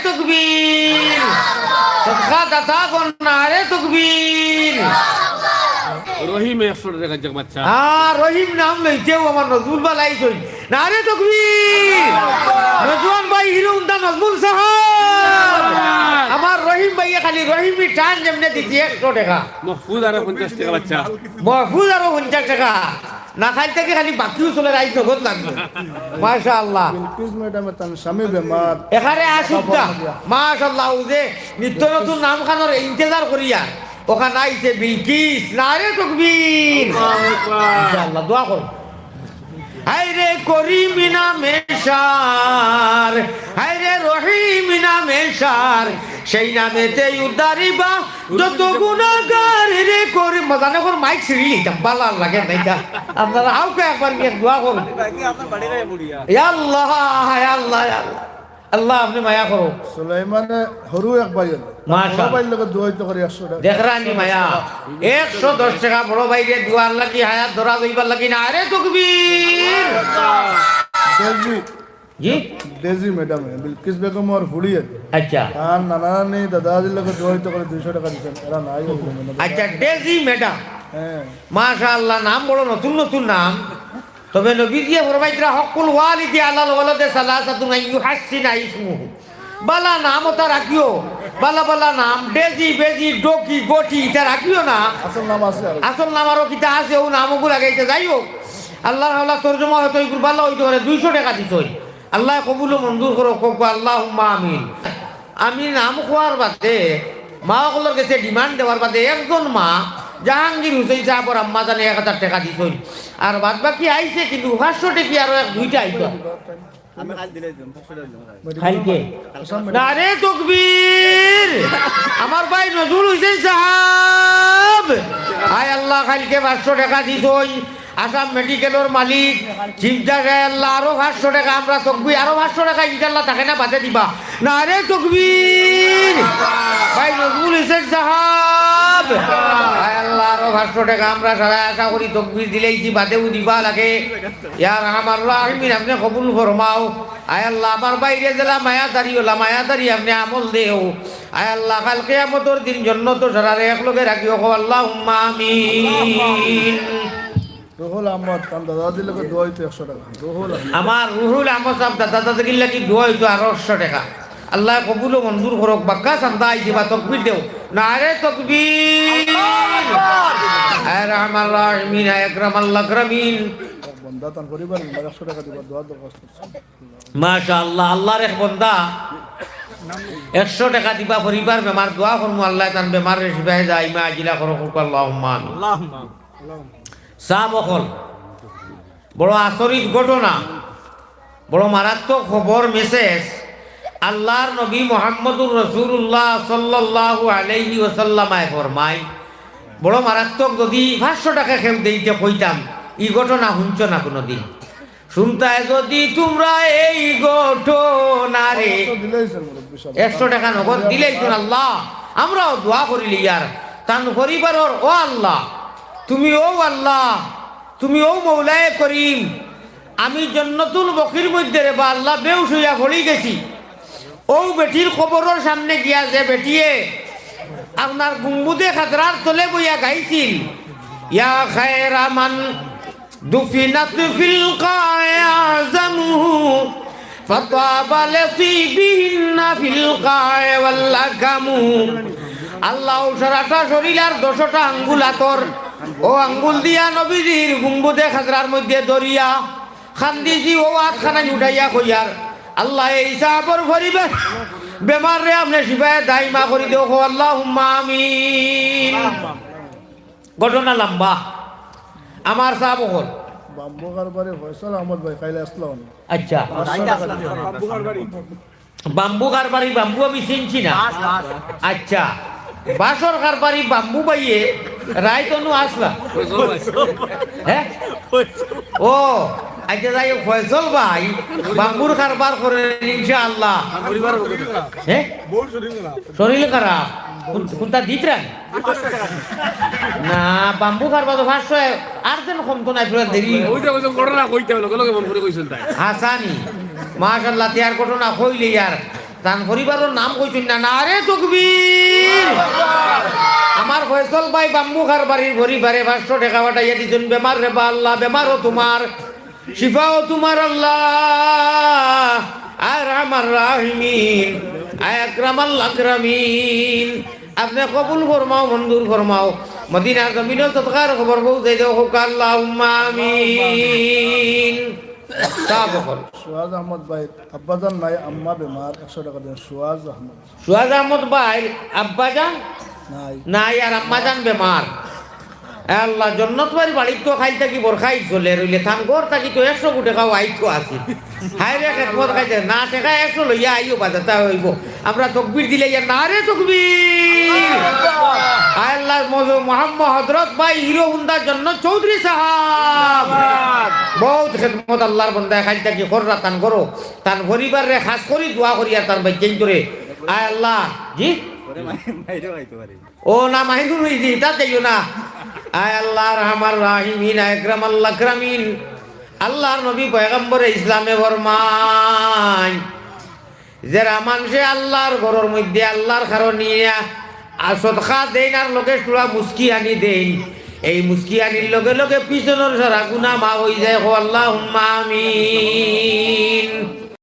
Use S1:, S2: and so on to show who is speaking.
S1: তাকবীর সদকা দাতা কোন নারে তাকবীর
S2: রহিম 100 টাকা যাক বাচ্চা
S1: রহিম নাম লইতেও আমার নজরুল বালাই কই নারে তাকবীর নজওয়ান ভাই হিরুন্দা নজরুল সাহেব আমার রহিম ভাইয়া খালি রহিমি টান যেমনে দিতি 100 টাকা
S2: মাহফুজ আর 50 টাকা বাচ্চা
S1: মাহফুজ আরো 50 টাকা না খাইতে থেকে খালি বাকিও চলে রাইত নগদ লাগবে মাশাআল্লাহ
S3: বিলকিস ম্যাডামের তার স্বামী বেমার
S1: এখানে আসুকটা মাশাআল্লাহ ও যে নিত্য নতুন নাম খানোর ইন্তজার করিয়া ওখানে আইছে বিলকিস নারে তাকবীর ইনশাআল্লাহ দোয়া করো হায়রে করিম নামে সার হায়রে রহিম নামে সার সেই নামেতে উদ্ধারিবা যত গুনাহগার রে করিম মজানে করে মাইক ছিড়ি বালা লাগে নাইকা আপনারা আও কে একবার গিয়ে দোয়া করুন ইয়া আল্লাহ ইয়া আল্লাহ ইয়া আল্লাহ আল্লাহ আপনি মায়া করো
S3: সুলাইমানে হরু এক ভাইয়ের
S1: মাশাআল্লাহ
S3: ভাইয়ের লগে দোয়াইতে করে 100 টাকা
S1: দেখরানি মায়া 110 টাকা বড় ভাইরে দুয়ার লাগি হায়াত ধরা দইবার লাগি না আরে তাকবীর
S3: দেজি
S1: জি
S3: দেজি ম্যাডাম বিলকিস বেগম আর হুড়িয়ে
S1: আচ্ছা
S3: আর নানানি দাদাজির লগে দোয়াইতে করে 200 টাকা দিতেন এরা নাই
S1: আচ্ছা ডেজি ম্যাডাম
S3: হ্যাঁ
S1: মাশাআল্লাহ নাম বড় নতুন নতুন নাম তবে নবী দিয়ে ফরমাইতরা হকুল ওয়ালিদি আলাল ওয়ালাদে সালাসাতুন ইউহাসসিনা ইসমুহু বালা নাম ওটা রাখিও বালা বালা নাম ডেজি বেজি ডকি গটি এটা রাখিও না
S3: আসল নাম আছে আর
S1: আসল নাম আরো কিতা আছে ও নামগুলো লাগাইতে যাইও আল্লাহর হাওলা তরজমা হয়তো এইগুলো ভালো হইতে পারে 200 টাকা দিছই আল্লাহ কবুল ও মঞ্জুর করো কোক আল্লাহুম্মা আমিন আমি নাম খোয়ার বাদে মা গুলোর কাছে ডিমান্ড দেওয়ার বাদে একজন মা জাহাঙ্গীর হুসেন সাহেব আর আম্মা জানে 1000 টাকা দিছই আর বাদ বাকি আইছে কিন্তু 500 টাকা আর এক দুইটা আইতো
S4: আমি কাল দিলে দিম
S1: খাইকে নারে তাকবীর আমার ভাই নজরুল হোসেন সাহেব আয় আল্লাহ খাইকে 500 টাকা দিছই আসাম মেডিকেলের মালিক চিন্তা গায় আল্লাহ আরো 500 টাকা আমরা তাকবীর আরো 500 টাকা ইনশাআল্লাহ থাকে না বাদে দিবা নারে তাকবীর ভাই নজরুল হোসেন সাহেব আয় আল্লাহ আরো 500 টাকা আমরা সবাই আশা করি তাকবীর দিলেই কি বাদেও দিবা লাগে ইয়া রহমান রাহিমিন আপনি কবুল ফরমাও আয় আল্লাহ আমার বাইরে জেলা মায়াদারি ওলা মায়াদারি আপনি আমল দেও আয় আল্লাহ কাল কিয়ামতের দিন জান্নাত সরারে একলগে রাখিও আল্লাহুম্মা আমিন
S3: রুহুল আহমদ তার দাদাজির লগে দোয়াইতে 100 টাকা রুহুল
S1: আমার রুহুল আহমদ সাহেব দাদা দাদাগির লাগি দোয়া হইতো আরো 100 টাকা আল্লাহ কবুল ও মঞ্জুর করুক বাক্কা সান্দা আইছি বা তাকবীর দেও নারে তাকবীর আয় রহমান রাহিমিন আয় আকরামাল আকরামিন
S3: বন্দা তার পরিবার 100 টাকা দিবা দোয়া দরখাস্ত
S1: মাশাআল্লাহ আল্লাহর এক বান্দা 100 টাকা দিবা পরিবার বেমার দোয়া করমু আল্লাহ তান বেমার শিফায়ে দাইমা আজিলা করুক আল্লাহুম্মা আমিন সাবকল বড় আচরিত ঘটনা বড় মারাত্মক খবর মেসেজ আল্লাহর নবী মুহাম্মদুর রাসূলুল্লাহ সাল্লাল্লাহু আলাইহি ওয়াসাল্লাম ফরমায় বড় মারাত্মক যদি 500 টাকা খেল দেইতে কইতাম এই ঘটনা শুনছ না কোনোদিন শুনতায় যদি তোমরা এই ঘটনা রে 100 টাকা নগদ দিলেই তো আল্লাহ আমরাও দোয়া করিলি ইয়ার তান পরিবারের ও আল্লাহ তুমি ও আল্লাহ তুমি ও মৌলায়ে করিম আমি জান্নাতুল বকির মধ্যে রে বা আল্লাহ বেউস হইয়া পড়ি গেছি ও বেটির খবরের সামনে গিয়া যে বেটিয়ে আপনার গুম্বুদে খাতরার তলে বইয়া গাইছিল ইয়া খায়রা মান দুফিনাত ফিল কায়ে আযমুহু ফাতাবা লাতিবিহিন্না ফিল কায়ে ওয়াল্লাকামু আল্লাহ সারাটা শরীরের 10টা আঙ্গুল আতর ও আঙ্গুল দিয়া নবীজির গুম্বুদে খাজরার মধ্যে দরিয়া খান্দিজি ও আটখানা উঠাইয়া কইয়ার আল্লাহ এই সাহাবর পরিবার বেমার রে আপনি শিফায়ে দাইমা করি দেও আল্লাহুম্মা আমিন ঘটনা লম্বা আমার সাহাব হল
S3: বাম্বুগার বাড়ি ফয়সাল আহমদ ভাই কাইলে আসলাম
S1: আচ্ছা বাম্বুগার বাড়ি বাম্বু আমি চিনছি না আচ্ছা বাসর কারবারি বাম্বু বাইয়ে রায়তনু আসলা হ্যাঁ ও আচ্ছা যাই ফয়সল ভাই বাম্বুর কারবার করে ইনশাআল্লাহ হ্যাঁ শরীর খারাপ কোনটা দিতরান না বাম্বু কারবার তো 500 আর দেন কম তো নাই পুরো দেরি
S2: ওইটা কইছো ঘটনা কইতে হলো লগে মন করে কইছেন তাই
S1: হাসানি মাশাআল্লাহ তিয়ার ঘটনা কইলে यार তান পরিবারের নাম কইছেন না নারে তকবীর আমার ফয়সল ভাই বাম্বুখার বাড়ির পরিবারে 500 টাকা পাঠাইয়া দিছেন বেমার রে বা আল্লাহ বেমারও তোমার শিফাও তোমার আল্লাহ আর আমার রাহিমিন আয় আকরামাল আকরামিন আপনি কবুল ফরমাও মঞ্জুর ফরমাও মদিনার জমিন সদকার খবর পৌঁছে দাও হোক আল্লাহুম্মা আমিন সাবকল
S3: সুয়াজ আহমদ ভাই আব্বাজান নাই আম্মা বেমার 100 টাকা দেন সুয়াজ আহমদ
S1: সুয়াজ আহমদ ভাই আব্বাজান
S3: নাই
S1: নাই আর আম্মাজান বেমার আল্লাহ জন্নত বাড়ি বাড়ির তো খাই থাকি বরখাই চলে রইলে থান ঘর থাকি তো 100 কোটি খাও আইতো আছে হাই রে খেদমত খাইতে না টাকা 100 লইয়া আইও বাজাতে হইব আমরা তকবীর দিলে ইয়া না রে তকবীর আল্লাহ মোহাম্মদ হযরত ভাই হিরো হুন্ডা জন্নত চৌধুরী সাহেব বহুত খেদমত আল্লাহর বান্দা খাই থাকি কররা তান করো তান পরিবার রে খাস করি দোয়া করি আর তার ভাই চেঞ্জ করে আয় আল্লাহ জি
S4: পরে মাইরেও আইতে পারে
S1: ও না মাহিদুর হইছি তা যাইও না আয় আল্লাহ রহমান রাহিমিন আকরাম আল্লাহ আকরামিন আল্লাহর নবী পয়গম্বর ইসলামে ফরমান যারা মানুষে আল্লাহর ঘরের মধ্যে আল্লাহর কারণে সদকা দেন আর লোকে তোরা মুস্কি আনি দেন এই মুস্কি আনির লগে লগে পিছনের সারা গুনাহ মাফ হয়ে যায় আল্লাহুম্মা আমিন